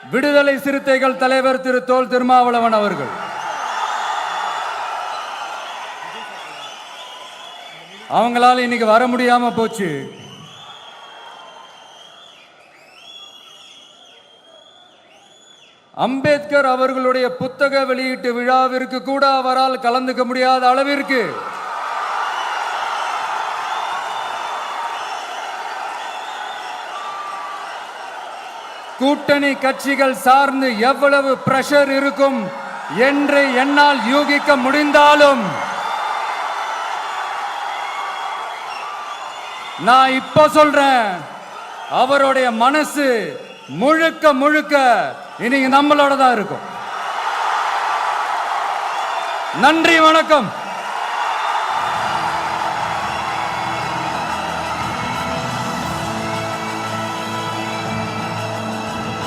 விடுதலை சிறுத்தைகள் தலைவர் திரு தோல் திருமாவளவன் அவர்கள், அவங்களால இன்னைக்கு வர முடியாம போச்சு. அம்பேத்கர் அவர்களுடைய புத்தக வெளியீட்டு விழாவிற்கு கூட அவரால் கலந்துக்க முடியாத அளவிற்கு கூட்டணி கட்சிகள் சார்ந்து எவ்வளவு பிரஷர் இருக்கும் என்று என்னால் யூகிக்க முடிந்தாலும் நான் இப்ப சொல்றேன், அவருடைய மனசு முழுக்க முழுக்க இன்னைக்கு நம்மளோட தான் இருக்கும். நன்றி, வணக்கம்.